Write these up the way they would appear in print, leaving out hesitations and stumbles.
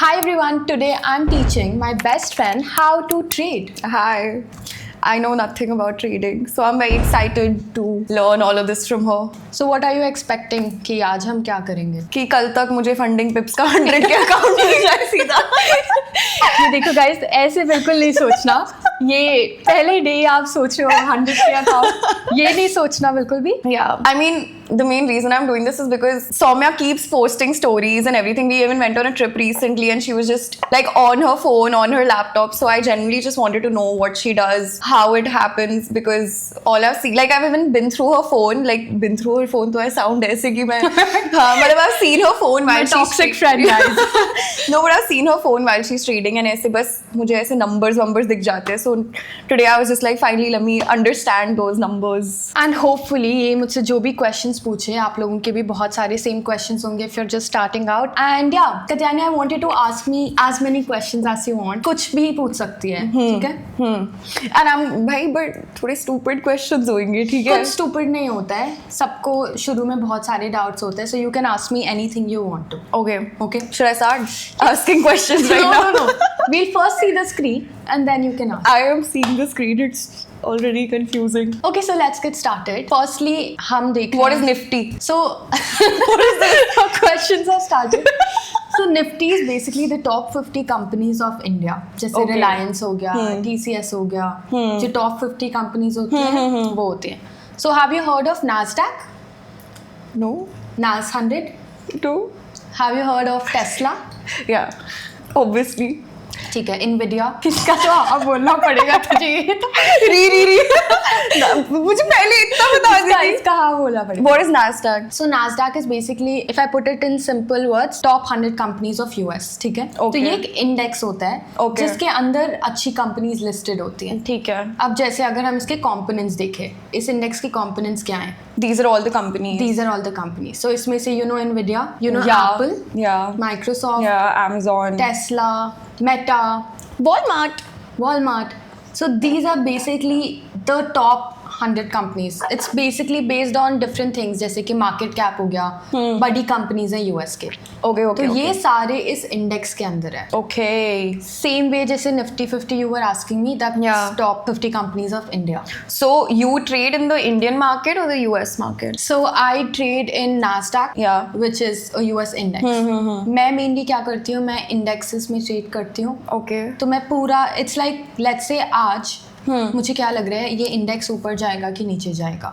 Hi everyone, today I'm teaching my best friend how to trade. Hi. I know nothing about trading, so I'm very excited to learn all of this from her. So what are you expecting कि आज हम क्या करेंगे? कि कल तक मुझे funding पिप्स का 100 के अकाउंट मिल जाए सीधा. ये देखो गाइस, ऐसे बिल्कुल नहीं सोचना. ये पहले डे आप सोच रहे हो 100 के अकाउंट, ये नहीं सोचना बिल्कुल भी. Yeah, I mean, the main reason I'm doing this is because Soumya keeps posting stories and everything. We even went on a trip recently and she was just like on her phone, on her laptop. So I genuinely just wanted to know what she does, how it happens, because all I've seen, like I've even been through her phone, तो I sound ऐसे कि मैं हाँ मतलब I've seen her phone while she's toxic friend guys. No, but I've seen her phone while she's trading and ऐसे बस मुझे ऐसे numbers दिख जाते हैं. So today I was just like, finally let me understand those numbers. And hopefully ये मुझसे जो भी questions पूछे, आप लोगों के भी बहुत सारे same questions होंगे if you're just starting out. And yeah, Katyani, I wanted to ask me as many questions as you want. कुछ भी पूछ सकती है, ठीक है? And I'm भाई but थोड़े stupid questions होंगे, ठीक है? कुछ stupid नहीं होता है, सबको शुरू में बहुत सारे doubts होते हैं, so you can ask me anything you want to. Okay. Should I start asking questions right now? No. We'll first see the screen and then you can ask. I am seeing the screen. It's already confusing. Okay, so let's get started. Firstly, हम देख What is Nifty? So, what is this? Our questions are started. So Nifty is basically the top 50 companies of India. जैसे Okay. Reliance हो गया, TCS हो गया, जो top 50 companies होती हैं, वो होती हैं. So have you heard of Nasdaq? No. Nas 100? No. Have you heard of Tesla? Yeah. Obviously. ठीक है, Nvidia. किसका तो अब बोलना पड़ेगा तुझे. री. मुझे पहले इतना बता दी. इसका हाँ बोलना पड़ेगा. What is Nasdaq? So Nasdaq is basically, if I put it in simple words, top 100 companies of US, ठीक है? Okay. तो ये एक इंडेक्स होता है, Okay. जिसके अंदर अच्छी कंपनीज लिस्टेड होती हैं. ठीक है. अब जैसे अगर हम इसके कंपोनेंट्स देखें, इस इंडेक्स के कंपोनेंट्स क्या हैं? These are all the companies. These are all the companies. So इसमें से you know Nvidia, you know Yeah. Apple, Yeah. Microsoft, Yeah. Amazon. Tesla, Meta, Walmart. So these are basically the top 100 companies. It's basically based on different things, जैसे कि market cap हो गया, बड़ी companies हैं US के. Okay. तो ये सारे इस इंडेक्स के अंदर है. Okay. Same way जैसे Nifty 50 you were asking me, that's Yeah. top 50 companies of India. So you trade in the Indian market or the US market? So I trade in Nasdaq, Yeah. which is a US index. मैं mainly क्या करती हूँ, मैं indexes में trade करती हूँ. Okay. तो मैं पूरा it's like let's say आज मुझे क्या लग रहा है, ये इंडेक्स ऊपर जाएगा कि नीचे जाएगा.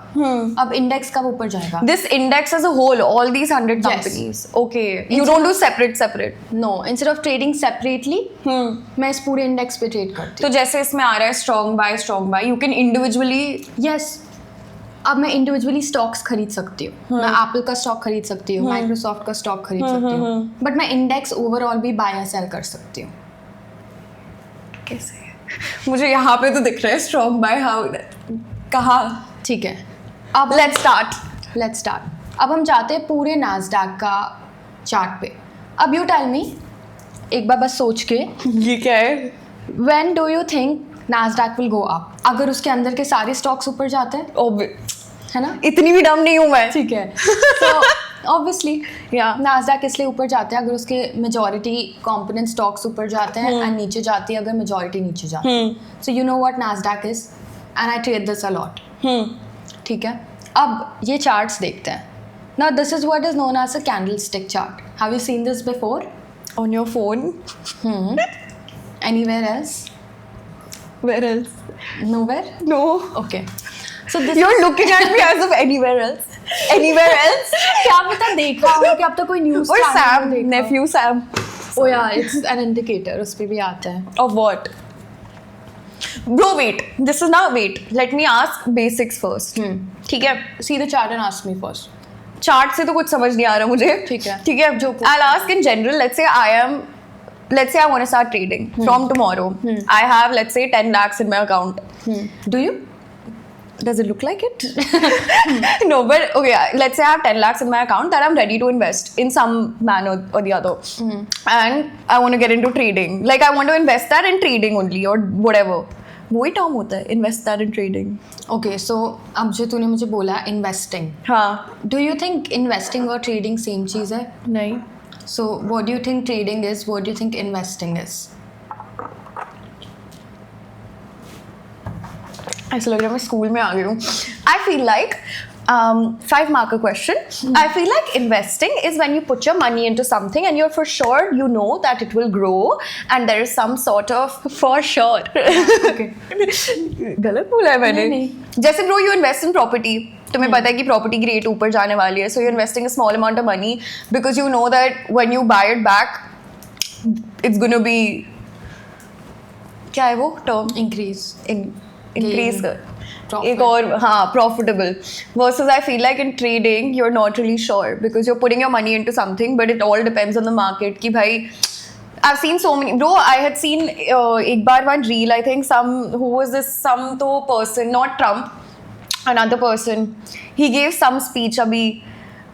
अब इंडेक्स कब ऊपर जाएगा? This index as a whole, all these 100 Yes. companies. Okay. You don't do separate. No, instead of trading separately, मैं इस पूरे इंडेक्स पे ट्रेड करती तो जैसे इसमें आ रहा है strong buy, you can individually. हूँ. Yes. अब मैं इंडिविजुअली स्टॉक्स खरीद सकती हूँ. मैं एप्पल का स्टॉक खरीद सकती हूँ, माइक्रोसॉफ्ट का स्टॉक खरीद सकती हूँ, बट मैं इंडेक्स ओवरऑल भी बाय या सेल कर सकती हूँ. कैसे? मुझे यहाँ पे तो दिख रहा है strong buy. How? कहाँ? ठीक है. अब Let's start. अब हम जाते हैं पूरे नास्डैक का चार्ट पे. अब यू टेल मी, एक बार बस सोच के, ये क्या है? When do you think Nasdaq will go up? अगर उसके अंदर के सारे स्टॉक्स ऊपर जाते हैं, है ना? इतनी भी डम नहीं हूँ मैं. ठीक है. तो ऑब्वियसली Yeah. नास्डैक इसलिए ऊपर जाते हैं अगर उसके मेजॉरिटी कंपोनेंट स्टॉक्स ऊपर जाते हैं, एंड नीचे जाती है अगर मेजॉरिटी नीचे जाती है. So you know what Nasdaq is, and I trade this a lot. ठीक है. अब ये चार्ट्स देखते हैं. Now this is what is known as a candlestick chart. Have you seen this before? On your phone? Anywhere else? Where else? Nowhere? No. Okay. So this You're looking at me as of anywhere else. Anywhere else? क्या पता देखा हो कि अब तक कोई news Or Sam, nephew Sam. Oh yeah, it's an indicator. उस पे भी आता है. Of what? Bro, wait. Let me ask basics first. ठीक है. See the chart and ask me first. Chart से तो कुछ समझ नहीं आ रहा मुझे. ठीक है. ठीक है. जो I'll ask in general. Let's say I want to start trading from tomorrow. I have, let's say, 10 lakhs in my account. Do you? Does it look like it? No, but okay, let's say I have 10 lakhs in my account that I'm ready to invest in some manner or the other. And I want to get into trading. Like, I want to invest that in trading only or whatever. वही term होता है, invest that in trading. Okay, so अब जो तूने मुझे बोला investing. हाँ. Do you think investing और trading same चीज़ है? नहीं. So what do you think trading is? What do you think investing is? ऐसा लग रहा है मैं स्कूल में आ गई हूँ. I feel like 5-marker question. I feel like investing is when you put your money into something and you're for sure you know that it will grow and there is some sort of For sure. Okay. गलत बोला है मैंने. नहीं. जैसे bro you invest in property. तुम्हें पता है कि property की rate ऊपर जाने वाली है, so you're investing a small amount of money because you know that when you buy it back it's gonna be, क्या है वो term? Increase कर. Profit. एक और हाँ profitable versus I feel like in trading you're not really sure because you're putting your money into something but it all depends on the market कि भाई I've seen so many bro. I had seen एक बार one reel I think who was this some तो person not Trump, another person, he gave some speech अभी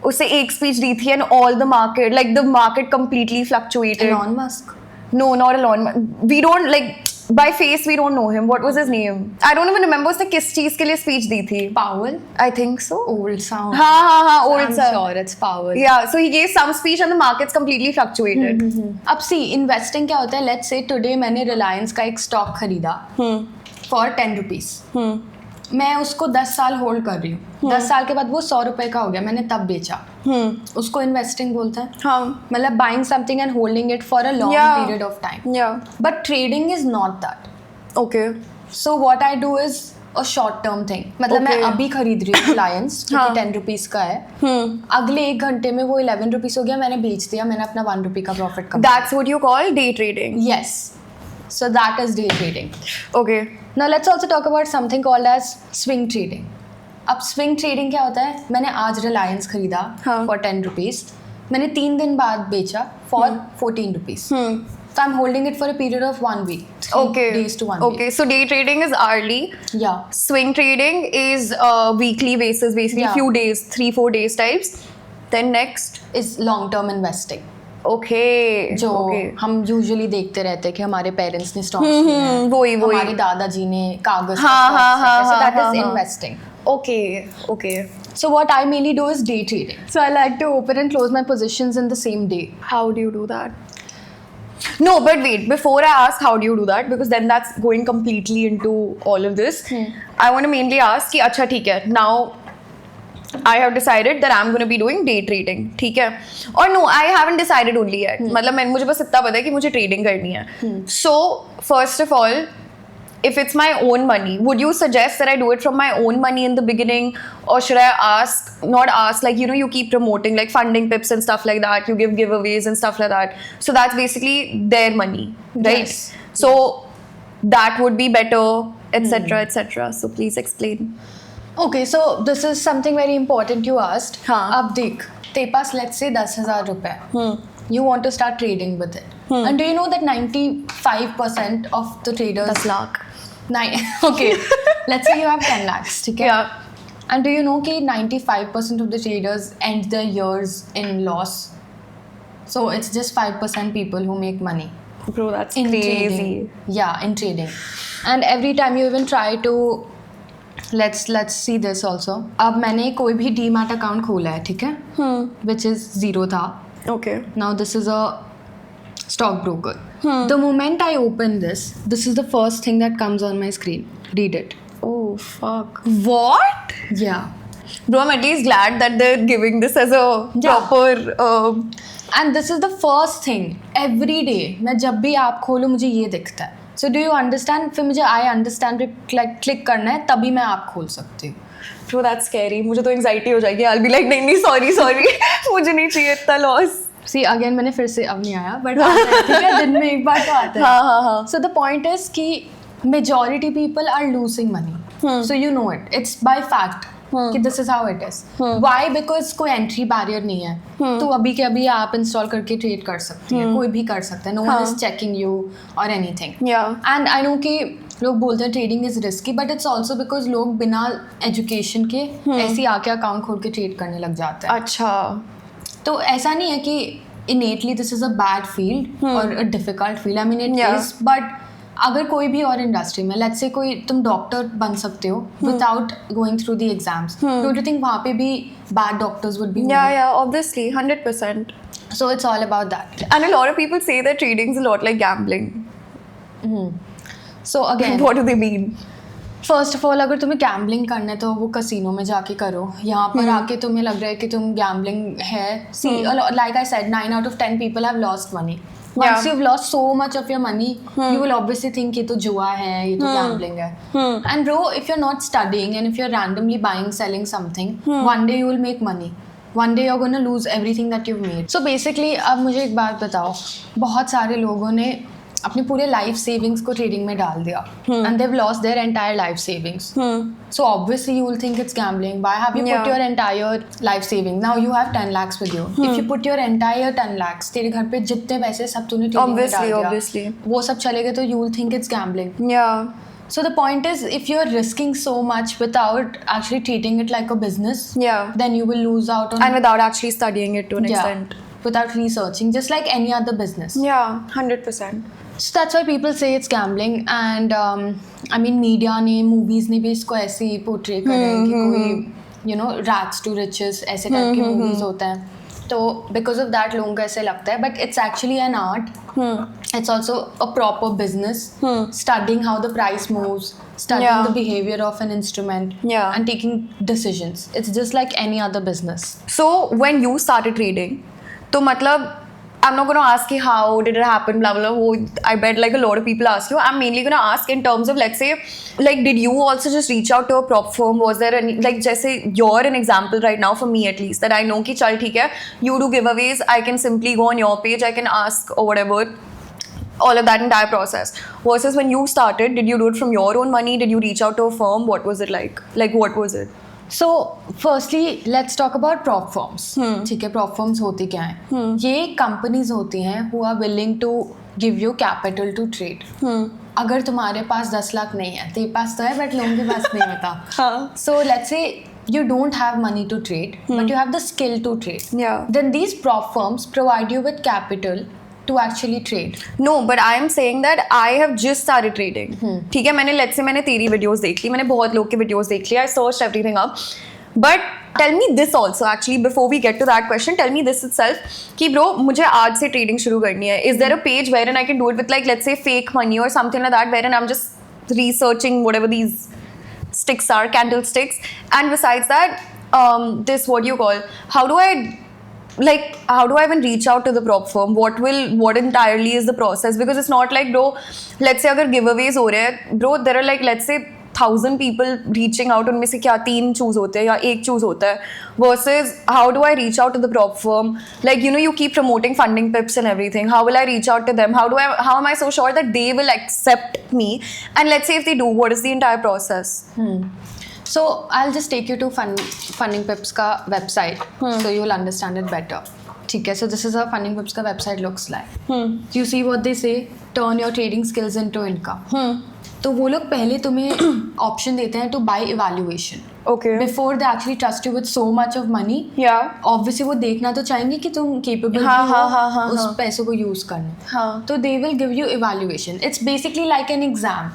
उसे एक speech दी थी and all the market like the market completely fluctuated. Elon Musk. No, not Elon Musk. We don't like by face we don't know him. What was his name? I don't even remember उसने किस चीज के लिए speech दी थी. Powell. I think so. Old sound. हाँ old I'm sound. sure it's Powell. Yeah, so he gave some speech and the markets completely fluctuated. अब see investing क्या होता है? Let's say today मैंने Reliance का एक stock खरीदा for 10 rupees. मैं उसको 10 साल होल्ड कर रही हूँ. 10 साल के बाद वो 100 रुपए का हो गया, मैंने तब बेचा. उसको इन्वेस्टिंग बोलते हैं. हाँ. मतलब buying something and holding it for a long Yeah. Period of time. Yeah. But trading is not that. Okay. So what I do is a short term thing. मतलब मैं Okay. अभी खरीद रही हूँ रिलायंस हाँ. क्योंकि 10 रुपीज का है. अगले 1 घंटे में वो 11 रुपीज हो गया, मैंने बेच दिया, मैंने अपना 1 रुपी का प्रॉफिट कमा. That's what you call day trading. Yes. So that is day trading. Okay. Now let's also talk about something called as swing trading. अब swing trading क्या होता है? मैंने आज रिलायंस खरीदा हाँ. for 10 rupees. मैंने 3 दिन बाद बेचा for 14 rupees. So I'm holding it for a period of 1 week. 3 Okay. days to 1 Okay. So day trading is hourly. week. Yeah. Swing trading is weekly basis, basically Yeah. few days, 3-4 days types. Then next. Is long term investing. Okay. जो Okay. हम usually देखते रहते हैं कि हमारे parents ने stocks लिए हैं, वही हमारे दादाजी ने कागज हाँ, so that हाँ, is हाँ. investing. Okay. Okay. So what I mainly do is day trading. So I like to open and close my positions in the same day. How do you do that? No, but wait. Before I ask how do you do that, because then that's going completely into all of this. I want to mainly ask कि अच्छा ठीक है. Now I have decided that I'm going to be doing day trading. ठीक है? Or no, I haven't decided only yet. मतलब मुझे बस इतना पता है कि मुझे trading करनी है. So first of all, if it's my own money, would you suggest that I do it from my own money in the beginning, or should I not ask, like, you know, you keep promoting like funding pips and stuff like that, you give giveaways and stuff like that, so that's basically their money, right? Yes. So that would be better, etc. etc. So please explain. Okay, so this is something very important you asked. हाँ. अब देख, तेरे पास let's say 10,000 रुपए. You want to start trading with it. And do you know that 95% of the traders... 10 lakh. Okay, let's say you have 10 lakhs, ठीक है? Yeah. And do you know कि 95% of the traders end their years in loss? So it's just 5% people who make money. Bro, that's In crazy. trading. Yeah, in trading. And every time you even try to... Let's see this also. अब मैंने कोई भी demat account खोला है, ठीक है? Which is 0 था. Okay. Now this is a stockbroker. The moment I open this is the first thing that comes on my screen. Read it. Oh fuck. What? Yeah. Bro, I'm at least glad that they're giving this as a Yeah. proper. And this is the first thing. Every day मैं जब भी app खोलूँ मुझे ये दिखता है. So do you understand? फिर मुझे I understand पे क्लिक करना है तभी मैं ऐप खोल सकती हूँ. Bro, that's scary. मुझे तो anxiety हो जाएगी. I'll be like, नहीं sorry. मुझे नहीं चाहिए इतना loss. See again मैंने फिर से अब नहीं आया but आता है, ठीक है, दिन में एक बार तो आता है. हाँ. So the point is कि majority people are losing money. So you know it. It's by fact कि this is how it is. Why? Because कोई entry barrier नहीं है. तो अभी के अभी आप install करके trade कर सकती है. कोई भी कर सकता है. No one is checking you or anything. Yeah. And I know कि लोग बोलते हैं trading is risky, but it's also because लोग बिना education के ऐसे आके account खोल के trade करने लग जाते हैं. अच्छा. तो ऐसा नहीं है कि innately this is a bad field or a difficult field. I mean it Yeah. is, but अगर कोई भी और इंडस्ट्री में let's say कोई तुम डॉक्टर बन सकते हो without going through the exams. Don't you think वहाँ पे भी bad doctors would be? Yeah, obviously, 100%. So it's all about that. And a lot of people say that trading is a lot like gambling. So again, What do they mean? First of all अगर तुम्हें gambling करना है तो वो casino में जाके करो. यहाँ पर आके तुम्हें लग रहा है कि तुम गैम्बलिंग है. See like I said 9 out of 10 people have lost money. Once you've lost so much of your money, you will obviously think ये तो जुआ है, ये तो gambling है. And bro, if you're not studying and if you're randomly buying, selling something, one day you will make money. One day you're gonna lose everything that you've made. So basically, अब मुझे एक बात बताओ, बहुत सारे लोगों ने अपने पूरे लाइफ सेविंग्स को ट्रेडिंग में डाल दिया and they've lost their entire life savings. So obviously you will think it's gambling. Why have you put your entire life saving? Now you have 10 lakhs with you. If you put your entire 10 lakhs, तेरे घर पे जितने पैसे सब तूने trading में डाल दिया, वो सब चले गए, तो you will think it's gambling. So the point is, if you're risking so much without actually treating it like a business, then you will lose out on. And without actually studying it to an extent. Without researching, just like any other business. Yeah, 100%. So that's why people say it's gambling. And I mean, media ने, movies ने भी इसको ऐसे ही portray कर रहे हैं कि कोई, you know, rags to riches ऐसे टाइप के movies होते हैं. तो because of that लोगों को ऐसे लगता है, but it's actually an art. It's also a proper business. Studying how the price moves, studying the behavior of an instrument, and taking decisions. It's just like any other business. So when you started trading, तो मतलब I'm not going to ask you how did it happen, blah blah blah. I bet like a lot of people ask you. I'm mainly going to ask in terms of, let's say, like, did you also just reach out to a prop firm? Was there any, like, जैसे you're an example right now for me at least, that I know कि चल ठीक है, you do giveaways, I can simply go on your page, I can ask or whatever. All of that entire process. Versus when you started, did you do it from your own money? Did you reach out to a firm? What was it like? Like, what was it? So firstly, let's talk about prop firms. ठीक है, prop firms होती क्या हैं? ये companies होती हैं who are willing to give you capital to trade. अगर तुम्हारे पास 10 लाख नहीं है, तेरे पास तो है but लोगों के पास नहीं होता. So let's say you don't have money to trade, but you have the skill to trade. Then these prop firms provide you with capital to actually trade. No, but I am saying that I have just started trading. ठीक है, मैंने let's say मैंने तेरी videos देख ली, मैंने बहुत लोग की videos देख ली, I searched everything up. But tell me this also, actually, before we get to that question, tell me this itself कि bro, मुझे आज से trading शुरू करनी है. Is there a page wherein I can do it with, like, let's say fake money or something like that, wherein I'm just researching whatever these sticks are, candlesticks, and besides that, this, what do you call, how do I even reach out to the prop firm? What entirely is the process? Because it's not like, bro, let's say अगर giveaways हो रहे हैं, bro, there are like, let's say 1,000 people reaching out, उनमें से क्या 3 choose होते हैं या 1 choose होता है, versus how do I reach out to the prop firm? Like, you know, you keep promoting funding pips and everything. How will I reach out to them? How am I so sure that they will accept me? And let's say if they do, what is the entire process? So I'll just take you to Funding Pips का website, so you will understand it better. ठीक है, so this is how Funding Pips का website looks like. You see what they say, turn your trading skills into income. तो वो लोग पहले तुम्हें option देते हैं to buy evaluation. Okay. Before they actually trust you with so much of money. Obviously वो देखना तो चाहेंगे कि तुम capable हो उस पैसों को use करने. तो they will give you evaluation. It's basically like an exam.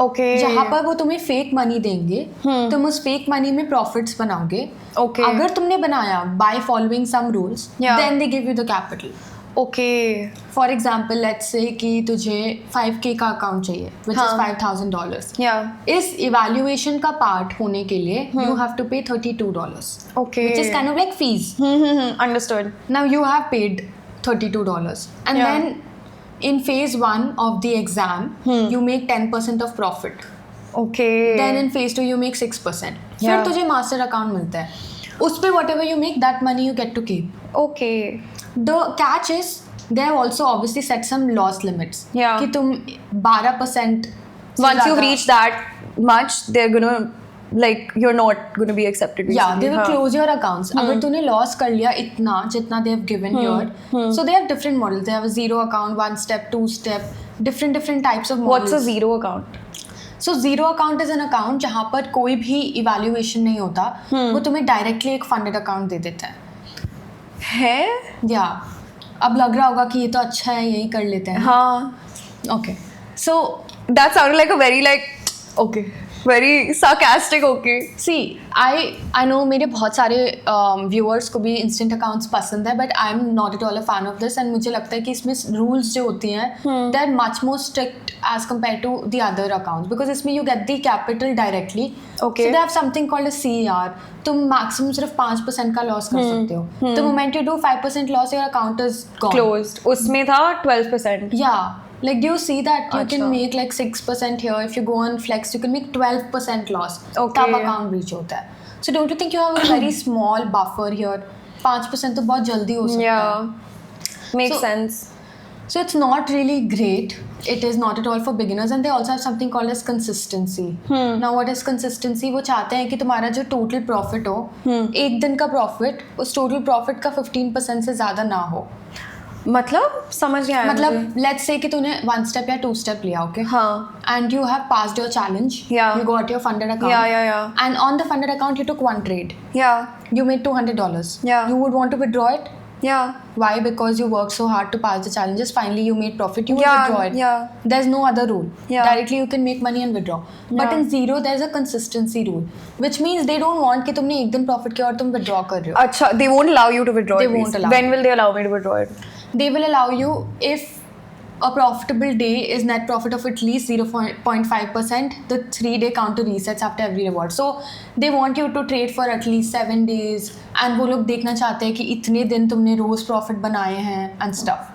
Okay. जहाँ पर वो तुम्हें फेक मनी देंगे, तुम उस फेक मनी में प्रॉफिट्स बनाओगे. अगर तुमने बनाया by following some rules, then they give you the capital. Okay. For example, let's say कि तुझे 5K का अकाउंट चाहिए, which is $5,000. इस evaluation का पार्ट होने के लिए you have to pay $32. Okay. Which is kind of like fees. Understood. Now you have paid $32, and then in phase 1 of the exam, you make 10% of profit. Okay. Then in phase 2 you make 6%. फिर तुझे master account मिलता है. उस पे whatever you make, that money you get to keep. Okay. The catch is they have also obviously set some loss limits. कि तुम 12%. Once you've reached that much, they're gonna, like, you're not gonna be accepted. Basically. Yeah, they will close your accounts. अगर तूने loss कर लिया इतना जितना they have given here, so they have different models. They have a zero account, 1 step, 2 step, different types of models. What's a zero account? So zero account is an account जहाँ पर कोई भी evaluation नहीं होता, वो तुम्हें directly एक funded account दे देता है. अब लग रहा होगा कि ये तो अच्छा है, यही कर लेते हैं. हाँ. Okay. So that sounded like a very, like, okay. very sarcastic. Okay. See I know मेरे बहुत सारे व्यूअर्स को भी इंस्टेंट अकाउंट्स पसंद है, but I am not at all a fan of this, and मुझे लगता है कि इसमें रूल्स जो होती हैं they are much more strict as compared to the other accounts, because इसमें you get the capital directly. Okay. So they have something called a CER. तुम मैक्सिमम सिर्फ 5% का लॉस कर सकते हो. The moment you do 5% loss, your account is gone. Closed. उसमें था 12%. Yeah. Like, do you see that you can Achha. make like 6% here? If you go on Flex, you can make 12% loss. Okay. तब account breach होता है. So don't you think you have a very small buffer here? 5% तो बहुत जल्दी हो सकता है. Yeah. Makes So- sense. So it's not really great. It is not at all for beginners, and they also have something called as consistency. Now what is consistency? वो चाहते हैं कि तुम्हारा जो total profit हो, एक दिन का profit उस total profit का 15% से ज़्यादा ना हो. मतलब समझ नहीं आया मुझे. मतलब let's say कि तूने 1 step या 2 step लिया, okay? हाँ. And you have passed your challenge. Yeah. You got your funded account. Yeah. And on the funded account, you took one trade. Yeah. You made $200. Yeah. You would want to withdraw it. Yeah. Why? Because you worked so hard to pass the challenges. Finally, you made profit. You would Yeah, withdraw it. yeah. There's no other rule. Yeah. Directly, you can make money and withdraw. But Yeah. in zero, there's a consistency rule, which means they don't want कि तुमने एक दिन profit किया और तुम withdraw कर रहे हो. अच्छा, they won't allow you to withdraw They it. won't please. allow. When will they allow me to withdraw it? They will allow you if a profitable day is net profit of at least 0.5%. The 3-day counter resets after every reward. So they want you to trade for at least 7 days. And वो लोग देखना चाहते हैं कि इतने दिन तुमने रोज profit बनाए हैं and stuff.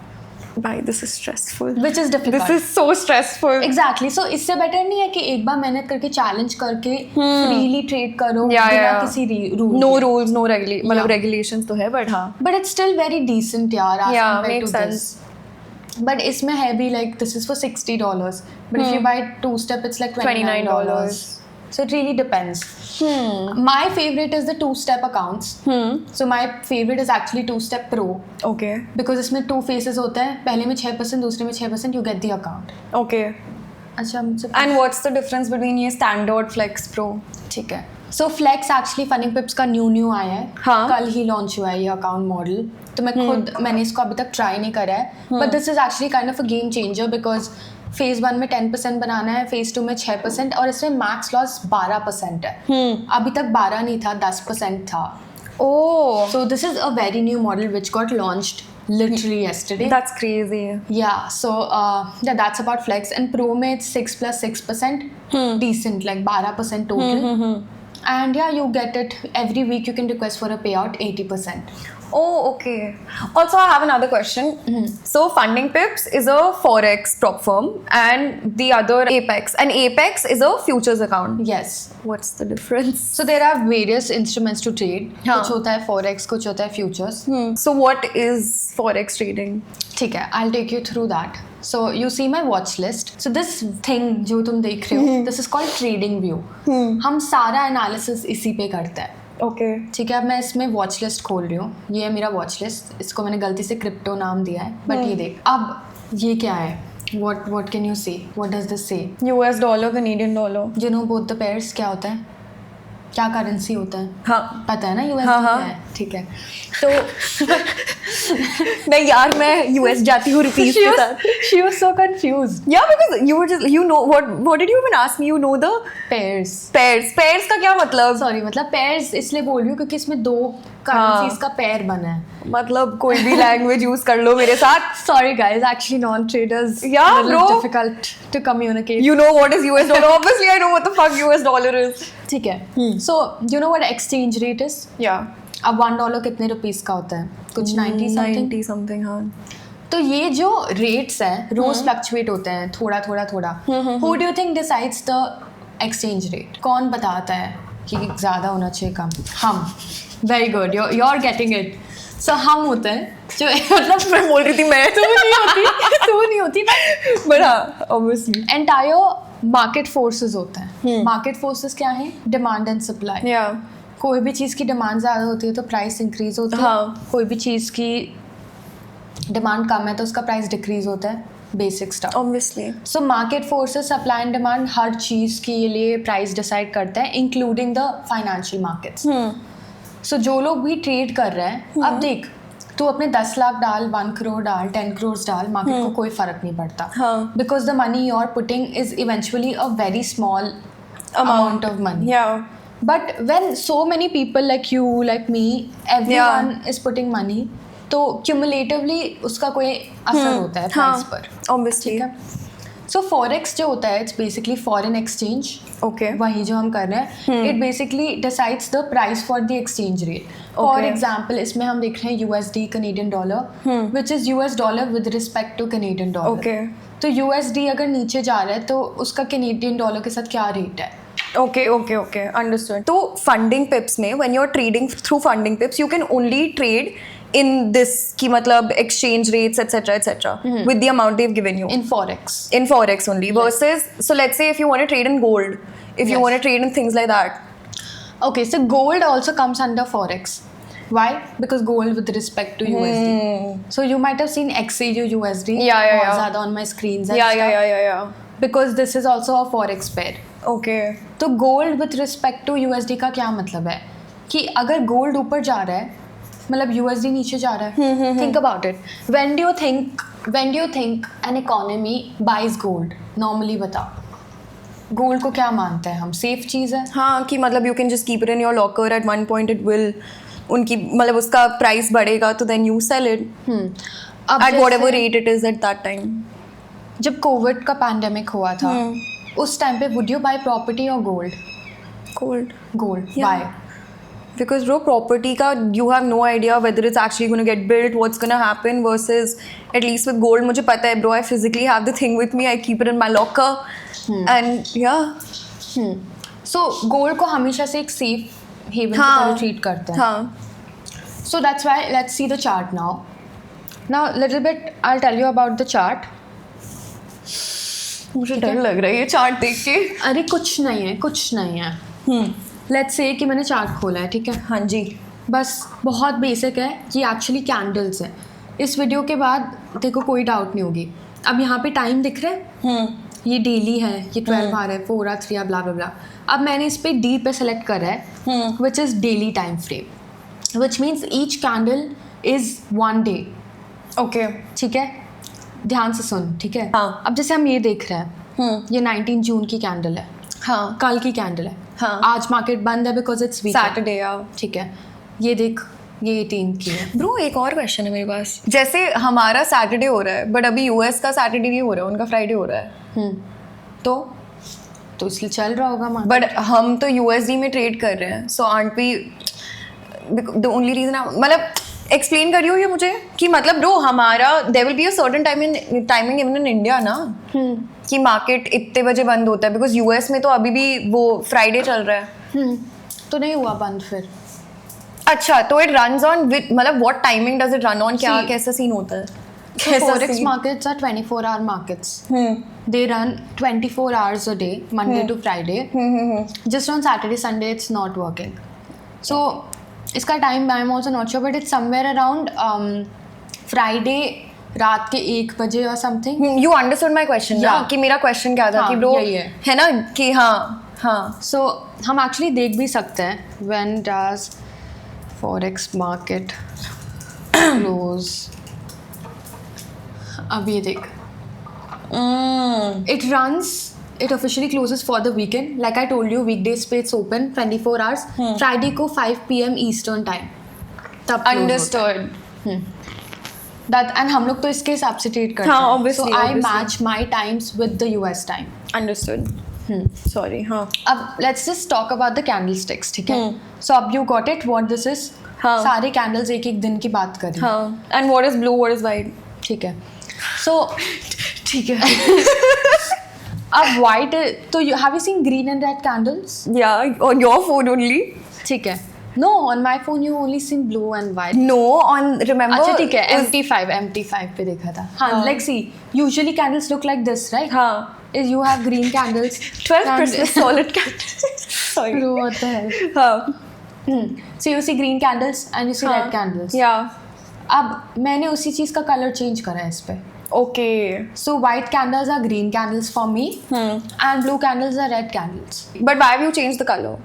Bye, this is stressful. Which is difficult. This is so stressful. Exactly. So इससे बेटर नहीं है कि एक बार मेहनत करके चैलेंज करके freely trade करो बिना किसी रूल. No rules, no मतलब Yeah. regulations तो है, but हाँ. But it's still very decent यार as Yeah, compared makes to sense. this. But इसमें है भी like this is for $60. But if you buy 2 step, it's like $29. So it really depends. My favorite is the 2-step accounts. So my favorite is actually 2-step Pro. Okay. Because इसमें 2 phases होते हैं. पहले में 6%, दूसरे में 6%, you get the account. Okay. अच्छा मुझसे And what's the difference between ये standard Flex Pro? ठीक है. So Flex actually Funding Pips का न्यू आया है. हाँ. कल ही लॉन्च हुआ है ये अकाउंट मॉडल. तो मैंने इसको अभी तक ट्राई नहीं करा है. But this is actually kind of a game changer because phase 1 में 10% बनाना है, फेज 2 में 6% और इसमें मैक्स लॉस 12% है. अभी तक 12 नहीं था, 10% था. Oh, So this is a very new model which got launched literally yesterday. that's crazy. Yeah, so that's about Flex. And Pro में it's 6 plus 6%. Decent, like 12% total. And yeah, you get it every week. You can request for a payout 80%. Oh, okay. Also, I have another question. So, Funding Pips is a Forex prop firm and the other Apex. And Apex is a futures account. Yes. What's the difference? So there are various instruments to trade. हाँ. कुछ होता है forex, कुछ होता है futures. So, what is Forex trading? ठीक है, I'll take you through that. So you see my watch list. So this thing जो तुम देख रहे हो, this is called Trading View. हम सारा analysis इसी पे करते हैं. Okay. ठीक है, अब मैं इसमें वॉच लिस्ट खोल रही हूँ. ये है मेरा वॉच लिस्ट. इसको मैंने गलती से क्रिप्टो नाम दिया है, बट ये देख. अब ये क्या है? What can you say? What does this say? US dollar, Canadian dollar. You know both the pairs क्या होता है? क्या करेंसी होता है? हाँ. पता है ना USD हाँ, क्या हाँ. है? ठीक है. तो नहीं यार, मैं US जाती हूँ rupees के साथ. she was so confused. Yeah, because you were just, you know, what did you even ask me? You know the Pairs. pairs का क्या मतलब? सॉरी, मतलब pairs इसलिए बोल रही हूँ क्योंकि इसमें 2 करेंसीज का पेयर बना है. मतलब कोई भी लैंग्वेज यूज कर लो मेरे साथ. Sorry guys, actually non-traders Yeah, a little bro. difficult to communicate. You know what is US dollar? Obviously, I know what the fuck US dollar is. ठीक है. So you know what exchange rate is? Yeah. अब $1 कितने rupees का होता है? कुछ 90 something. 90 something, हाँ. तो ये जो रेट्स हैं रोज फ्लक्चुएट होते हैं थोड़ा. Who do you think decides the exchange rate? कौन बताता है कि ज़्यादा होना चाहिए कम? हम. Very good. You're getting it. So हम होते हैं जो मतलब मैं बोल रही थी मैं. तू नहीं होती But हाँ, obviously. एंटायर मार्केट फोर्सेस होता है. मार्केट फोर्सेस क्या है? Demand and supply. Yeah. कोई भी चीज़ की डिमांड ज़्यादा होती है तो प्राइस इंक्रीज होता है. हाँ. कोई भी चीज़ की डिमांड कम है तो उसका प्राइस डिक्रीज होता है. Basic stuff. Obviously. So market forces supply and demand हर चीज़ के लिए प्राइस डिसाइड करता है including the financial markets. So जो लोग भी ट्रेड कर रहे हैं, अब देख तू अपने 10 लाख डाल, 1 करोड़ डाल, 10 करोड़ डाल, मार्केट को कोई फर्क नहीं पड़ता. हाँ. Because the money you are putting is eventually a very small amount of money. Yeah. But when so many people like you, like me, everyone is putting money, तो cumulatively उसका कोई असर होता है price पर. Obviously. ठीक है. So forex जो होता है, it's basically foreign exchange. Okay. वही जो हम कर रहे हैं. It basically decides the price for the exchange rate. For Okay. example, इसमें हम देख रहे हैं USD Canadian dollar, which is US dollar with respect to Canadian dollar. Okay. तो USD अगर नीचे जा रहा है तो उसका Canadian dollar के साथ क्या रेट है? Okay, understood. तो funding pips में when you're trading through funding pips, you can only trade in this की मतलब exchange rates etc. with the amount they've given you. In forex. In forex only. Versus, so let's say if you want to trade in gold, if you Yes. want to trade in things like that. Okay, so gold also comes under forex. Why? Because gold with respect to USD. So you might have seen XAU USD. Yeah. बहुत ज़्यादा on my screens and stuff. Yeah. Because this is also a forex pair. Okay. तो gold with respect to USD का क्या मतलब है कि अगर gold ऊपर जा रहा है मतलब USD नीचे जा रहा है. Think about it. When do you think an economy buys gold? Normally बताओ. Gold को क्या मानते हैं हम? Safe चीज़ है. हाँ कि मतलब you can just keep it in your locker, at one point it will उनकी मतलब उसका प्राइस बढ़ेगा तो then you sell it अब at whatever जैसे rate it is at that time. जब कोविड का पैंडेमिक हुआ था उस टाइम पे वुड यू बाय प्रॉपर्टी और gold? Gold. Yeah. Buy. Because bro, property ka you have no idea whether it's actually going to get built, what's going to happen, versus at least with gold मुझे पता है bro, I physically have the thing with me, I keep it in my locker and yeah. So gold को हमेशा से एक safe haven की तरह treat करते हैं. हाँ. So that's why let's see the chart now. Now little bit I'll tell you about the chart. मुझे डर लग रहा है ये चार्ट देख के. अरे कुछ नहीं है. Let's say कि मैंने चार्ट खोला है, ठीक है. हाँ जी. बस बहुत बेसिक है. ये एक्चुअली कैंडल्स है. इस वीडियो के बाद देखो कोई डाउट नहीं होगी. अब यहाँ पे टाइम दिख रहा है. ये डेली है, ये 12 आवर है, 4 आवर 3 आवर ब्ला ब्ला ब्ला. अब मैंने इस पे डी पे सेलेक्ट करा है which is daily time frame, which means each candle is 1 day. Okay. ठीक है, ध्यान से सुन. ठीक है. हाँ. अब जैसे हम ये देख रहे हैं, ये 19 जून की कैंडल है. हाँ. कल की कैंडल है. हाँ. आज मार्केट बंद है बिकॉज इट्स वीक. सैटरडे. ठीक है, ये देख, ये 18 की है. ब्रो एक और क्वेश्चन है मेरे पास. जैसे हमारा सैटरडे हो रहा है बट अभी यूएस का सैटरडे नहीं हो रहा है, उनका फ्राइडे हो रहा है. तो इसलिए चल रहा होगा मार्केट. बट हम तो यूएसडी में ट्रेड कर रहे हैं, so aren't we the only reason मतलब एक्सप्लेन करियो ये मुझे कि मतलब ब्रो हमारा there will be a certain timing even in India ना कि मार्केट इतने बजे बंद होता है, बिकॉज यूएस में तो अभी भी वो फ्राइडे चल रहा है. तो नहीं हुआ बंद फिर. अच्छा, तो इट रन्स ऑन विद मतलब what timing does it run on, क्या कैसा सीन होता है? Forex markets are 24-hour markets. They run 24 hours a day, Monday to Friday. Just on Saturday, Sunday, it's not working. So, इसका time I'm also not sure, but it's somewhere around Friday रात के 1 बजे or something. You understood my question ना? कि मेरा question क्या था कि bro है ना कि हाँ. So हम actually देख भी सकते हैं when does Forex market close. अब ये देख, it officially closes for the weekend. Like I told you, weekdays पे it's open 24 hours. Friday को 5 PM Eastern time तब close Understood. होता है. That and हम लोग तो इसके हिसाब से ट्रेड करते हैं. हाँ, obviously, So I obviously. match my times with the US time. Understood. Sorry. हाँ. अब let's just talk about the candlesticks. ठीक है. So अब you got it what this is. हाँ. सारे candles एक दिन की बात करें. हाँ. And what is blue? What is white? ठीक है. So ठीक है. अब white तो have you seen green and red candles? Yeah, on your phone only. ठीक है. No, on my phone you only seen blue and white. No, on remember. अच्छा ठीक है. MT5 पे देखा था. हाँ. Like see, usually candles look like this, right? हाँ. Is you have green candles. 12 Christmas solid candles. Sorry. Bro, what the hell? हाँ. So you see green candles and you see red candles. Yeah. अब मैंने उसी चीज़ का colour change करा है इस पे. Okay. So white candles are green candles for me and blue candles are red candles. But why have you changed the color?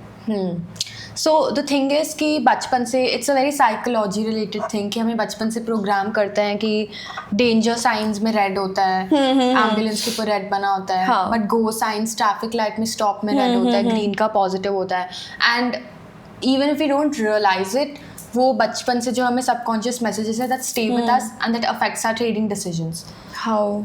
So the thing is कि बचपन से it's a very psychology related thing कि हमें बचपन से programme करते हैं कि डेंजर साइंस में रेड होता है, एम्बुलेंस के ऊपर रेड बना होता है, हाँ. But go science traffic light में स्टॉप में रेड होता है, ग्रीन का पॉजिटिव होता है. And even if you don't realise it, वो बचपन से जो हमें सबकॉन्शियस मैसेजेस है that stay with us and that affects our trading decisions. How?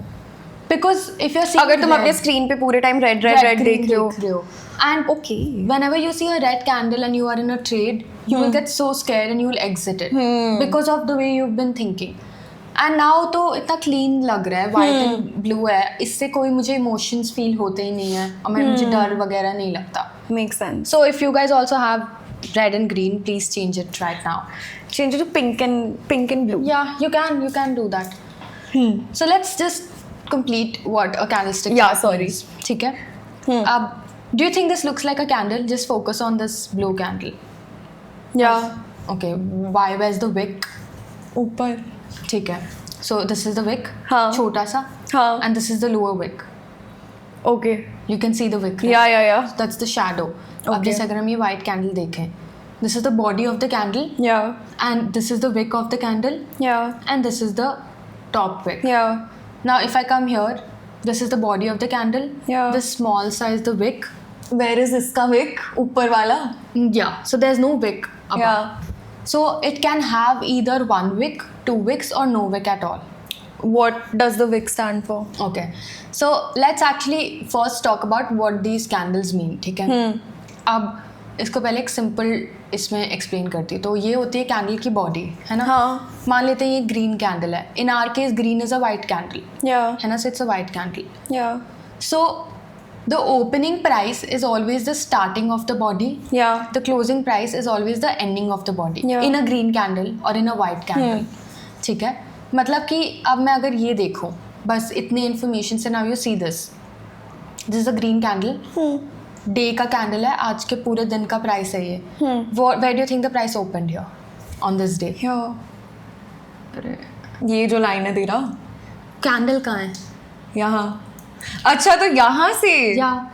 Because if you अगर तुम अपने स्क्रीन पे पूरे टाइम रेड देख रहे हो, and okay, whenever you see a red candle and you are in a trade, you will get so scared and you will exit it because of the way you've been thinking. And now तो इतना clean लग रहा है, white and blue है, इससे कोई मुझे emotions feel होते ही नहीं है और मुझे डर वगैरह नहीं लगता. makes sense. So if you guys also have red and green, please change it right now. Change it to pink and blue. Yeah, you can do that. So let's just complete what a candlestick. Yeah, sorry. means. ठीक है. अब do you think this looks like a candle? Just focus on this blue candle. Yeah. Okay, why? Where's the wick? ऊपर. ठीक है. So this is the wick. हाँ. छोटा सा. हाँ. And this is the lower wick. Okay. You can see the wick. Right? Yeah. That's the shadow. अब Okay. जैसे अगर हम ये white candle देखें, this is the body of the candle, Yeah. and this is the wick of the candle, Yeah. and this is the top wick. Yeah. Now if I come here, this is the body of the candle. Yeah. This small size the wick. Where is इसका wick? ऊपर वाला? Yeah. So there's no wick above. Yeah. So it can have either one wick, two wicks, or no wick at all. What does the wick stand for? Okay. So let's actually first talk about what these candles mean. ठीक है. अब इसको पहले एक simple इसमें explain करती हूँ. तो ये होती है कैंडल की बॉडी, है ना? हाँ. मान लेते हैं ये ग्रीन कैंडल है. In our case green is a white candle, Yeah. है ना? So it's a white candle. Yeah. So the opening price is always the starting of the body. Yeah. The closing price is always the ending of the body. Yeah. In a green candle or in a white candle. ठीक है. मतलब कि अब मैं अगर ये देखूँ बस इतनी इन्फॉर्मेशन से, now you see this is a green candle. Day का कैंडल है, आज के पूरे दिन का प्राइस है ये. Where do you think the price opened here on this day? Yeah. ये जो लाइन है तेरा, कैंडल कहाँ है? यहाँ. अच्छा, तो यहाँ से. या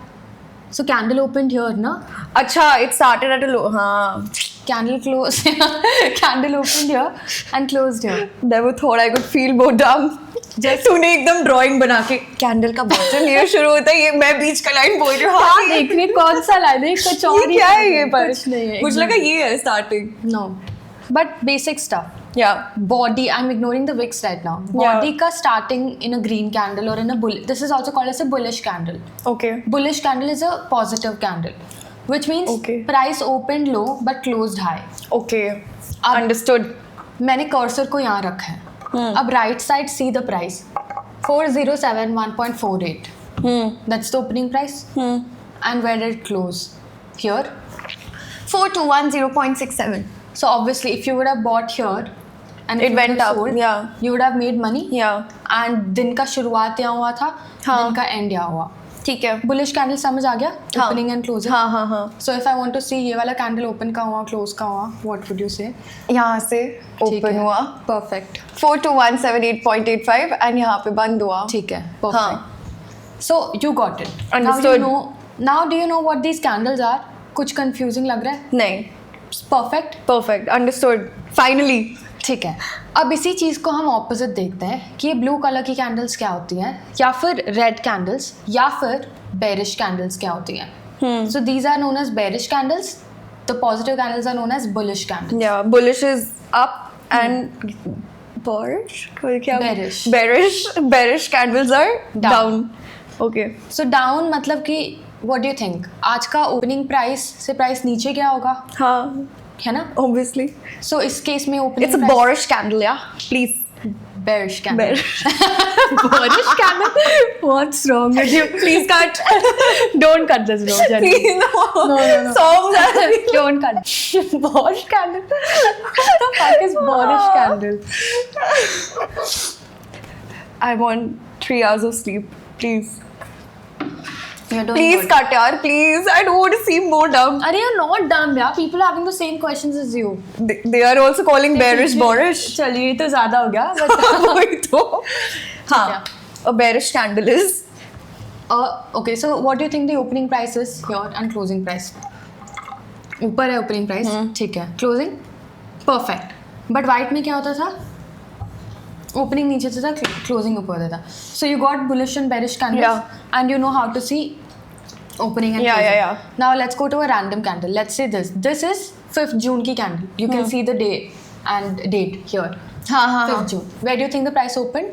सो कैंडल ओपनड हियर ना. अच्छा, it started at a low. हाँ. Candle closed. Candle opened here and closed here. Never thought I could feel more dumb. तूने एकदम ड्राइंग बना के कैंडल का बॉटल ये शुरू होता है, ये मैं बीच का लाइन बोल रही हूँ. हाँ, देख रही कौन सा लाइन है, कुछ और ये क्या है ये पर? कुछ नहीं है. मुझे लगा ये है starting. No, but basic stuff. Yeah. Body, I'm ignoring the wicks right now. Body का starting in a green candle or in a bull. This is also called as a bullish candle. Okay. Bullish candle is a positive candle, which means Okay. price opened low but closed high. Okay. Understood. मैंने cursor को यहाँ रखा है. अब right side see the price 4071.48. That's the opening price. And where did it close? Here. 4210.67. So obviously, if you would have bought here and if It you went would have up, sold, yeah. you would have made money. Yeah. And दिन का शुरुआत यहाँ हुआ था, हाँ. दिन का and यहाँ हुआ. ठीक है. बुलिश कैंडल समझ आ गया? हाँ. Opening and closing. हाँ. So if I want to see ये वाला कैंडल ओपन का हुआ, क्लोज का हुआ, व्हाट वुड यू से? यहाँ से ओपन हुआ परफेक्ट. 4217.85 एंड यहाँ पे बंद हुआ. ठीक है, हाँ. Perfect. So you got it. Understood. Now do you know what these candles are? कुछ कंफ्यूजिंग लग रहा है? नहीं. परफेक्ट. Perfect. Understood. Finally. ठीक है. अब इसी चीज़ को हम ऑपोजिट देखते हैं कि ये ब्लू कलर की कैंडल्स क्या होती हैं, या फिर रेड कैंडल्स, या फिर बेरिश कैंडल्स क्या होती हैं. So these are known as bearish candles. The positive candles are known as bullish candles. Yeah. Bullish is up and bearish. क्या? Bearish. Bearish candles are down. Okay. So down मतलब कि what do you think, आज का opening price से price नीचे क्या होगा, हाँ. है ना? Obviously. सो इस केस में opening It's a bearish candle, yeah. Please. Bearish candle. Bearish candle. What's wrong with you? Please cut. Don't cut this, bro. Please, no. No. Songs are. Don't cut. Boris candle. What the fuck is Boris candle? I want 3 hours of sleep. Please. You're doing Please good. cut, yaar. Please. I don't want to seem more dumb. Are you not dumb, yeah? People are having the same questions as you. They are also calling bearish Boris. चलिए, ये तो ज़्यादा हो गया. But वही तो. हाँ. A bearish candle is. okay, so what do you think the opening price is here and closing price? ऊपर है ओपनिंग प्राइस, ठीक है. Closing perfect. बट वाइट में क्या होता था? ओपनिंग नीचे से था, क्लोजिंग ऊपर होता था. So you got bullish and bearish candles and you know how to see opening and closing. Yeah. Now let's go to a random candle. Let's say this is 5th June ki candle. You can see the day and date here. 5th June. Where do you think the price opened?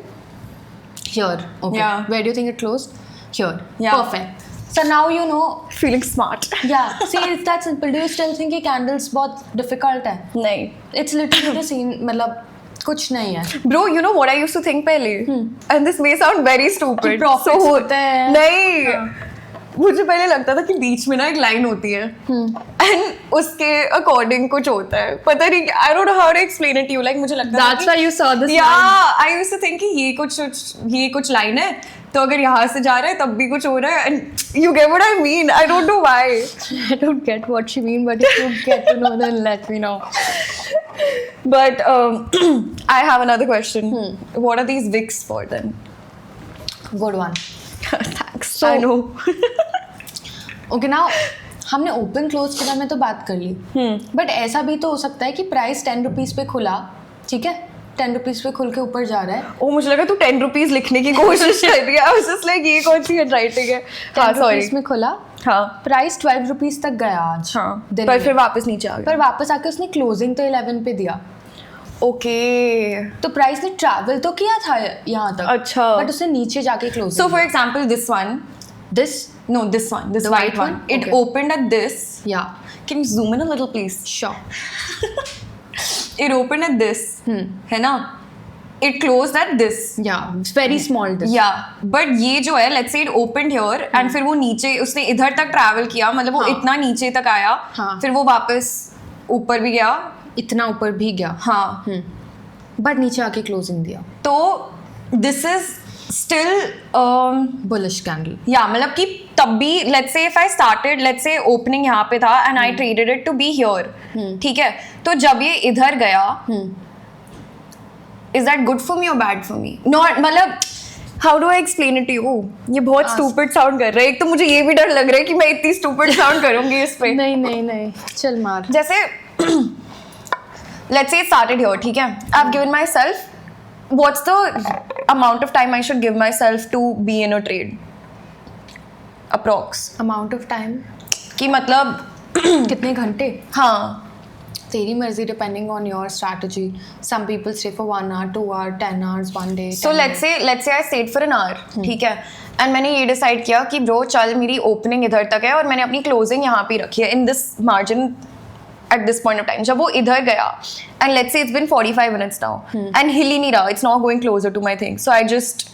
Here. Okay. Yeah. Where do you think it closed? Here. Yeah. Perfect. So now you know. Feeling smart. Yeah. See, it's that simple. Do you still think कि candles बहुत difficult है? नहीं. It's literally the same. मतलब कुछ नहीं है. Bro, you know what I used to think पहले? And this may sound very stupid. Profits होते हैं. नहीं. मुझे पहले लगता था कि बीच में ना एक लाइन होती है एंड उसके अकॉर्डिंग कुछ होता है. पता नहीं, I don't know how to explain it you. Like मुझे लगता था That's why you saw this. Yeah, I used to think कि ये कुछ लाइन है, तो अगर यहाँ से जा रहा है तब भी कुछ हो रहा है. And you get what I mean. I don't know why. I don't get what she mean, but if you get to know, then let me know. But I have another question. What are these wicks for then? Good one. Thanks. So- I know. Okay now हमने open close के बारे में तो बात कर ली, but ऐसा भी तो हो सकता है कि प्राइस 10 रुपीज़ पे खुला, ठीक है, 10 रुपीज़ पे खुल के ऊपर जा रहा है. ओ मुझे लगा तू 10 रुपीज लिखने की कोशिश कर रही है. आई वाज जस्ट लाइक ये कौन सी हैंडराइटिंग है. 10 रुपीज़ में खुला, हाँ प्राइस 12 रुपीज़ तक गया आज. हाँ. दिन पर में. फिर वापस नीचे आ पर गया. वापस आके उसने क्लोजिंग तो 11 पे दिया. ओके. तो प्राइस ने ट्रैवल तो किया था यहाँ तक, अच्छा. बट उसने नीचे जाके close. So for example, this one. This No, this one. This The white white one. one? It Okay. opened at this. या Can you zoom in a little, please? Sure. It opened at this. है ना? It closed at this. या very small this. Yeah, but ये जो है, let's say it opened here and फिर वो नीचे उसने इधर तक travel किया, मतलब वो हाँ. इतना नीचे तक आया, हाँ. फिर वो वापस ऊपर भी गया. इतना ऊपर भी गया, हाँ. बट नीचे आके क्लोजिंग दिया. तो this is still bullish candle. या मतलब कि तब भी let's say if I started, let's say opening यहाँ पे था and I traded it to be here, ठीक है, तो जब ये इधर गया, is that good for me or bad for me? Not मतलब how do I explain it to you? ये बहुत stupid sound कर रहा है. एक तो मुझे ये भी डर लग रहा है कि मैं इतनी stupid sound करूँगी इस पे. नहीं चल मार. जैसे let's say it started here, ठीक है, I've given myself, what's the amount of time I should give myself to be in a trade? Approx. Amount of time कि मतलब कितने घंटे? हाँ. तेरी मर्जी, depending on your strategy. Some people stay for 1 hour, 2 hour, 10 hours, 1 day. So let's say I stayed for an hour, ठीक है, and मैंने ये डिसाइड किया कि ब्रो चल मेरी ओपनिंग इधर तक है और मैंने अपनी क्लोजिंग यहाँ पे रखी है in this margin at this point of time. जब वो इधर गया and let's say it's been 45 minutes now and हिल ही नहीं रहा, it's not going closer to my thing, so I just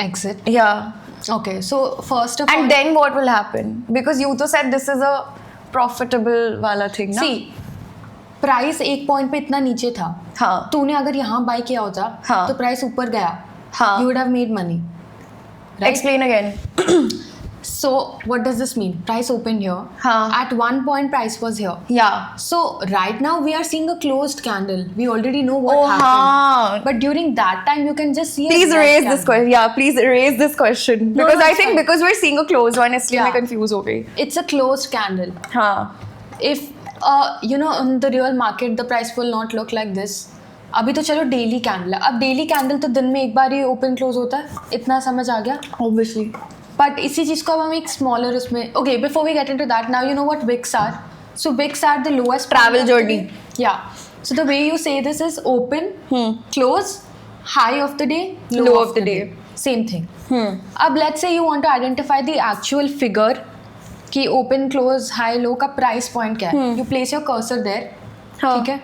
exit. yeah. Okay, so first of all, And then what will happen? Because you तो said this is a profitable वाला thing ना. see, price एक point पे इतना नीचे था. हाँ. तूने अगर यहाँ बाय किया होता, हाँ. तो प्राइस ऊपर गया. हाँ. You would have made money. Right? Explain again. So what does this mean? Price opened here. हाँ. At one point, price was here. Yeah. So right now we are seeing a closed candle. We already know what Oh, happened. हाँ. But during that time, you can just see. a Please black erase candle. this question. Yeah, please erase this question. No, Because I it's think fine. because we're seeing a closed one, इसलिए मैं Yeah. confused हो गई. It's a closed candle. हाँ. If you know, in the real market, the price will not look like this. अभी तो चलो daily candle है. अब डेली कैंडल तो दिन में एक बार ही ओपन क्लोज होता है. इतना समझ आ गया. Obviously. बट इसी चीज़ को अब हम एक स्मॉलर उसमें. Okay, before we get into that, now you know what wicks are. So wicks are the lowest Travel journey. Yeah. So the way you say this is open, close, high of the day, Low of the day. Same thing. अब let's say you want to identify the actual figure कि open close high low का price point क्या है. You place your cursor there, हाँ. ठीक है,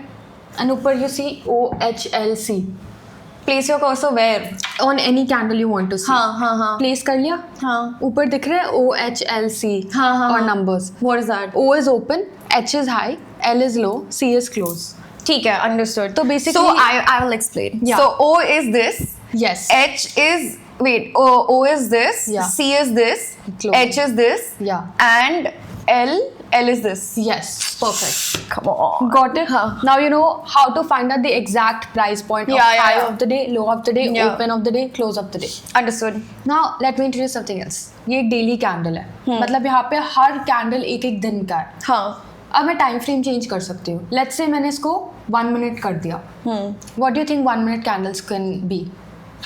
and ऊपर you see OHLC. Place your cursor where? On any candle you want to see. हाँ. Place कर लिया. हाँ. ऊपर दिख रहा है OHLC. हाँ. और numbers. What is that? O is open, H is high, L is low, C is close. ठीक है, understood. तो basically- So I will explain. Yeah. So O is this. Yes. H is wait. O is this. Yeah. C is this. Close. H is this. Yeah. And L is this. Yes, perfect. Come on. Got it? हाँ. Now you know how to find out the exact price point of Yeah, high yeah. of the day, low of the day, Yeah. open of the day, close of the day. Understood. Now let me introduce something else. ये एक daily candle है, मतलब यहाँ पे हर candle एक एक दिन का है. हाँ. अब मैं टाइम फ्रेम चेंज कर सकती हूँ. लेट्स से मैंने इसको 1 मिनट कर दिया. What do you think 1 minute candles can be?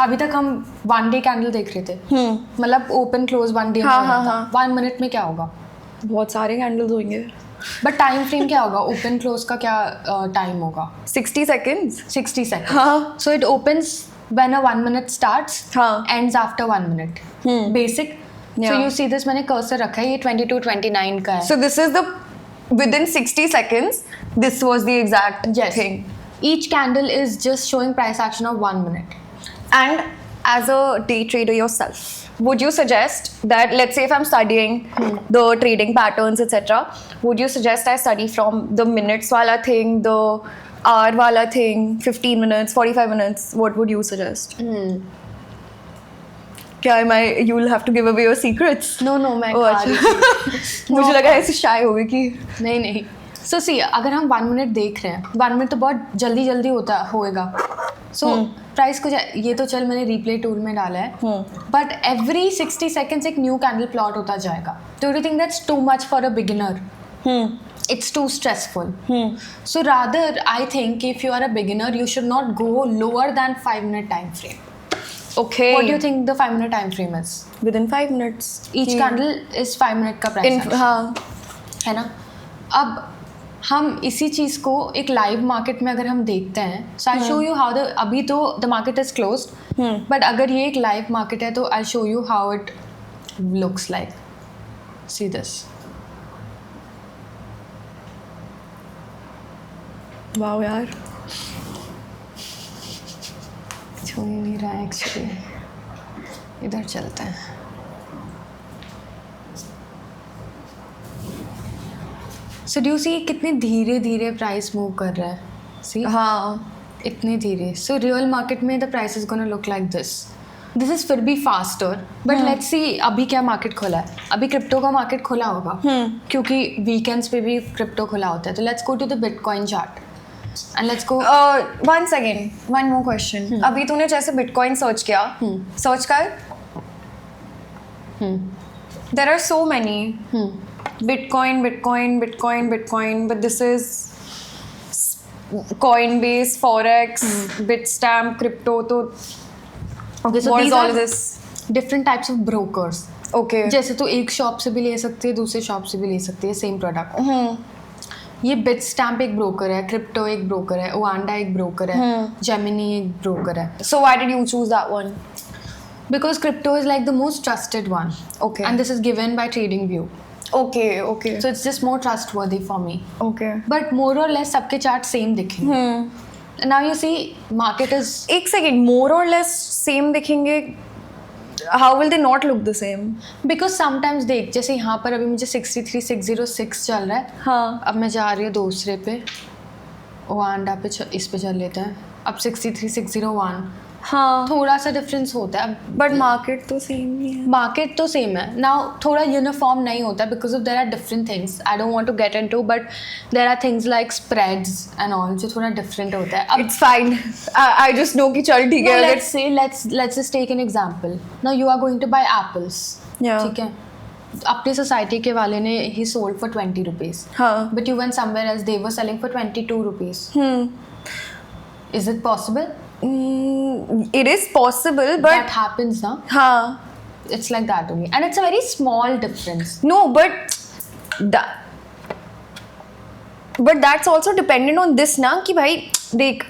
अभी तक हम 1 डे कैंडल देख रहे थे, मतलब ओपन क्लोज 1 डे में हाँ, हो रहा हाँ, था. 1 मिनट में क्या होगा? बहुत सारे कैंडल्स होंगे. बट टाइम फ्रेम क्या होगा? ओपन क्लोज का क्या टाइम होगा? 60 seconds. 60 seconds. हाँ. So it opens when a 1 minute starts, हाँ. ends after 1 minute. Basic. So Yeah. you see this, मैंने cursor रखा है, ये 22-29 का है. So this is the within 60 seconds. This was the exact Yes. thing. Each candle is just showing price action of 1 minute. And as a day trader yourself, would you suggest that, let's say if I'm studying the trading patterns, etc., would you suggest I study from the minutes wala thing, the hour wala thing, 15 minutes, 45 minutes? What would you suggest? क्या you'll have to give away your secrets? No, मैं Oh, खा रही थी. मुझे लगा ऐसे shy हो गई कि नहीं. So see, अगर हम 1 मिनट देख रहे हैं, 1 मिनट तो बहुत जल्दी होएगा. So प्राइस को ये तो चल मैंने रिप्ले टूल में डाला है, बट एवरी 60 seconds एक न्यू कैंडल प्लॉट होता जाएगा. Do you think that's too much for a beginner? It's too stressful. So rather, I think if you are a beginner, you should not go lower than 5-minute time frame. okay. What do you think the 5-minute time frame is? Within 5 minutes. Each candle is 5 minute का price हाँ. है ना. अब हम इसी चीज़ को एक live market में अगर हम देखते हैं, so I show you how the, अभी तो the market is closed, but अगर ये एक लाइव मार्केट है तो I show you how it looks like. See this. Wow यार. छू ही नहीं रहा है एक्चुअली. इधर चलते हैं. सो डू सी कितने धीरे धीरे प्राइस मूव कर रहा है. सी हाँ. इतने धीरे. सो रियल मार्केट में the price is gonna look like this. This is फिर भी फास्टर, बट लेट्स सी अभी क्या मार्केट खुला है. अभी क्रिप्टो का मार्केट खुला होगा, क्योंकि वीकेंड्स पे भी क्रिप्टो खुला होता है. तो let's go to the bitcoin chart and let's go. 1 second, one more question. अभी तूने जैसे बिटकॉइन सर्च किया, सर्च कर. There are so many. Bitcoin, but this is Coinbase, Forex, Bitstamp, crypto. So Okay, so what these is all are this? different types of brokers. Okay. जैसे तो एक shop से भी ले सकती है, दूसरे शॉप से भी ले सकती है सेम प्रोडक्ट. ये बिटस्टैम्प एक ब्रोकर है, क्रिप्टो एक ब्रोकर है, ओआंडा एक ब्रोकर है, जेमिनी एक ब्रोकर है. So why did you choose that one? Because crypto is like the most trusted one. Okay. And this is given by TradingView. Okay. So it's just more trustworthy for me. Okay. But more or less सबके chart same दिखेंगे. Now you see market is. एक second, more or less same दिखेंगे. How will they not look the same? Because sometimes देख, जैसे यहाँ पर अभी मुझे 63606 चल रहा है. हाँ. अब मैं जा रही हूँ दूसरे पे, ओआंडा पे इस पे चल लेते हैं. अब 63601. हाँ. थोड़ा सा डिफरेंस होता है, बट मार्केट तो सेम ही है. मार्केट तो सेम है. नाउ थोड़ा यूनिफॉर्म नहीं होता because of there are different things. I don't want to get into, but there are things like spreads and all जो थोड़ा डिफरेंट होता है. अब It's fine. I just know कि चल ठीक है. let's just take an example. Now you are going to buy apples. Yeah. ठीक है. अपनी सोसाइटी के वाले ने ही सोल्ड फॉर 20 rupees. हाँ. But you went somewhere else, they were selling for 22 rupees. Is it possible? It is possible, but That happens, na? हाँ. It's like that only, and it's a very small difference. No, but that's also dependent on this ना कि भाई देख,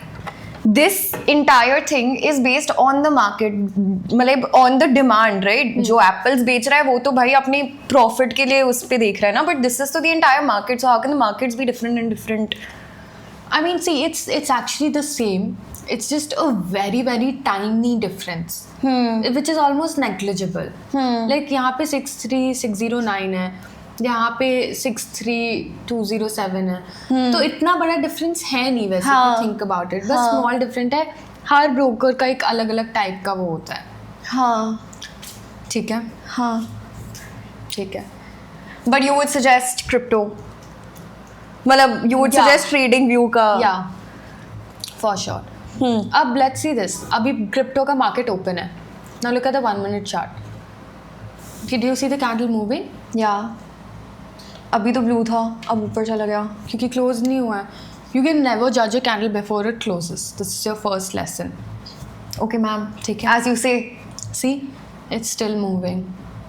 this entire thing is based on the market, मतलब on the demand, right? जो apples बेच रहा है वो तो भाई अपने profit के लिए उस पे देख रहा है ना, but this is to the entire market, so how can the markets be different and different? I mean, see, it's actually the same. It's just a very very tiny difference, which is almost negligible. Like यहाँ पे 63609 है, यहाँ पे 63207 है, तो इतना बड़ा difference है नहीं वैसे. थिंक अबाउट इट, बस स्मॉल डिफरेंट है. हर ब्रोकर का एक अलग अलग टाइप का वो होता है. हाँ. ठीक है. हाँ. ठीक है. But you would suggest crypto. मतलब you would Yeah. suggest trading view का. Yeah, for sure. अब let's see this. अभी crypto का market open है. Now look at the 1 minute chart. Did you see the candle moving? Yeah. अभी तो blue था, अब ऊपर चला गया. क्योंकि close नहीं हुआ है. You can never judge a candle before it closes. This is your first lesson. Okay, ma'am. ठीक है. As you say. See, it's still moving.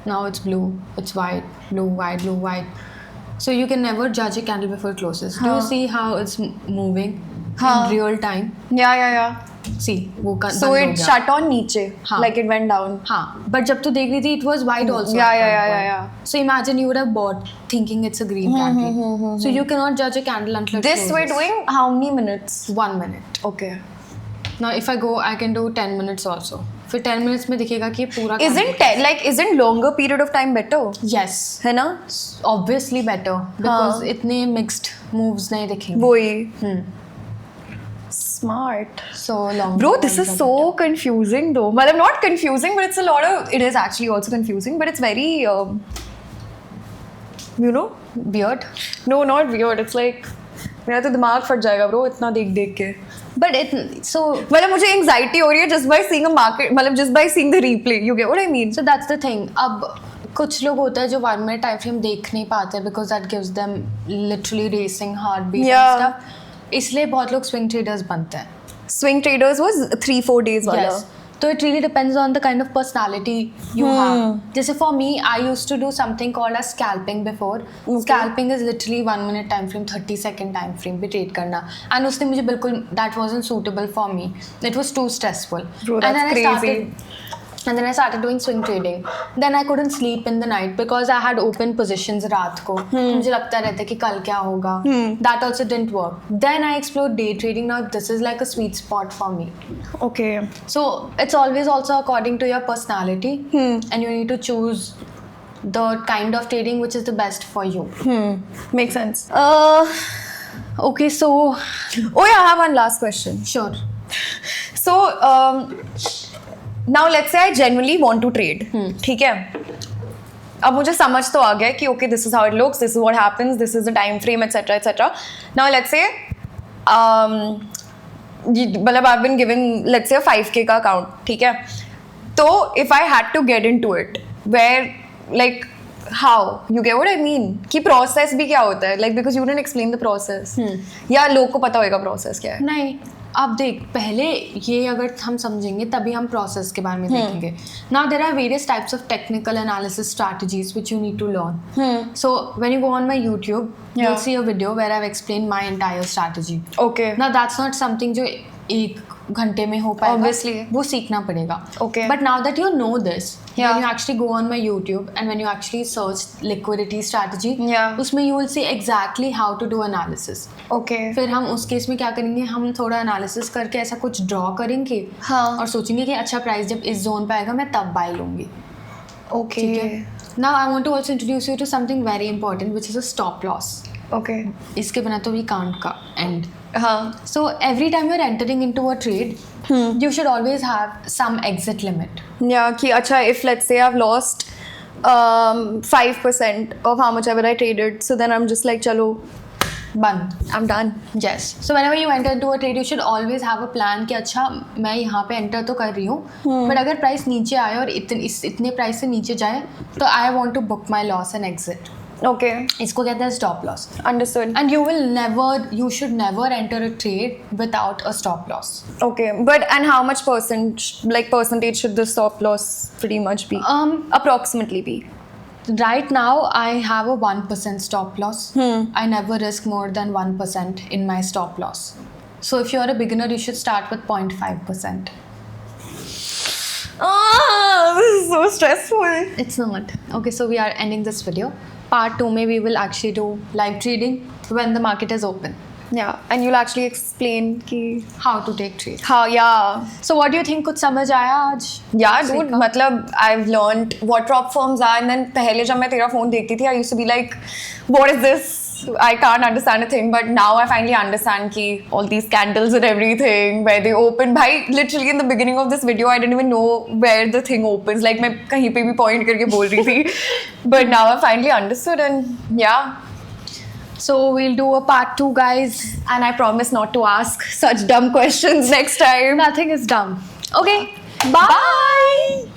Now it's blue, it's white, blue, white, blue, white. So you can never judge a candle before it closes. Do you see how it's moving in real time? Yeah. See, वो So it shut on नीचे, हाँ. like it went down. हाँ, but जब तू देख रही थी, it was white also. Yeah. So imagine you would have bought thinking it's a green candle. So you cannot judge a candle until it This closes. we're doing how many minutes? 1 minute. Okay. Now if I go, I can do 10 minutes also. फिर 10 minutes में दिखेगा कि ये पूरा Isn't longer period of time better? Yes. है ना? Obviously better because इतने mixed moves नहीं दिखेंगे. वही. Smart. So long. Bro, this is so confusing though. Well, I'm not confusing, but it's a lot of. It is actually also confusing, but it's very. You know? Weird. No, not weird. It's like. मेरा तो दिमाग फट जाएगा bro इतना देख के. But it so मतलब मुझे एंग्जाइटी हो रही है just by seeing a market, मतलब just by seeing the replay. You get what I mean? so that's the thing. अब कुछ लोग होते हैं जो 1 minute टाइम फ्रेम देख नहीं पाते because that gives them literally racing heartbeat Yeah. and stuff. इसलिए बहुत लोग swing traders बनते हैं. Swing traders was 3-4 days वाला. Yes. So it really depends on the kind of personality you have. जैसे for me, I used to do something called as scalping before. Scalping is literally 1 minute time frame, 30-second time frame पे trade करना. And उसने मुझे बिल्कुल that wasn't suitable for me. It was too stressful. Bro, and that's crazy. And then I started doing swing trading. Then I couldn't sleep in the night because I had open positions रात को. मुझे लगता रहता कि कल क्या होगा. That also didn't work. Then I explored day trading. Now this is like a sweet spot for me. Okay. So it's always also according to your personality, and you need to choose the kind of trading which is the best for you. Makes sense. Okay, so Oh yeah, I have one last question. sure. So now let's say I genuinely want to trade. ठीक है. अब मुझे समझ तो आ गया कि okay, this is how it looks, this is what happens, this is the time frame, etc. Now let's say मतलब I've been given let's say a 5K का account, ठीक है. तो if I had to get into it, where like how you get what I mean? कि process भी क्या होता है? Like because you didn't explain the process. या लोग को पता होएगा process क्या है? नहीं, अब देख पहले ये अगर हम समझेंगे तभी हम प्रोसेस के बारे में देखेंगे. Now there are various types of technical analysis strategies which you need to learn. So when you go on my YouTube, you'll see a video where I've explained my entire strategy. Okay. Now that's not something जो 1 घंटे में हो पाएगा. Obviously. वो सीखना पड़ेगा. Okay. But now that you know this, Yeah. when you actually go on my YouTube and when you actually search liquidity strategy, Yeah. उसमें you will see exactly how to do analysis. Okay. फिर हम उस case में क्या करेंगे, हम थोड़ा analysis करके ऐसा कुछ ड्रॉ करेंगे. हाँ. और सोचेंगे कि अच्छा प्राइस जब इस जोन पे आएगा मैं तब बाय लूंगी. Okay. ठीक है. Now I want to also introduce you to something very important which is a stop loss. Okay. इसके बिना तो we can't का end. हाँ. So every time you're entering into a trade, you should always have some exit limit. Yeah, कि अच्छा if let's say I've lost 5% of how much ever I traded, so then I'm just like चलो बंद. I'm done. Yes. So whenever you enter into a trade, you should always have a plan कि अच्छा मैं यहाँ पे enter तो कर रही हूँ, but अगर प्राइस नीचे आए और इतने प्राइस से नीचे जाए तो I want to book my loss and exit. Okay. इसको कहते हैं stop loss. Understood. And you should never enter a trade without a stop loss. Okay, but and how much percentage should the stop loss pretty much be? Approximately be. Right now, I have a 1% stop loss. I never risk more than 1% in my stop loss. So if you're a beginner, you should start with 0.5%. This is so stressful. It's not. Okay, so we are ending this video. Part 2 में we will actually do live trading when the market is open. Yeah, and you'll actually explain कि How to take trades. how yeah. So what do you think? कुछ समझ आया आज? Yeah, dude, मतलब I've learned what prop firms are, and then पहले जब मैं तेरा phone देखती थी, I used to be like, what is this? So I can't understand a thing, but now I finally understand ki all these candles and everything where they open. Bhai, literally in the beginning of this video, I didn't even know where the thing opens. Like मैं कहीं पे भी point करके बोल रही थी. But now I finally understood, and yeah. So we'll do a part 2, guys. And I promise not to ask such dumb questions next time. Nothing is dumb. Okay. Bye.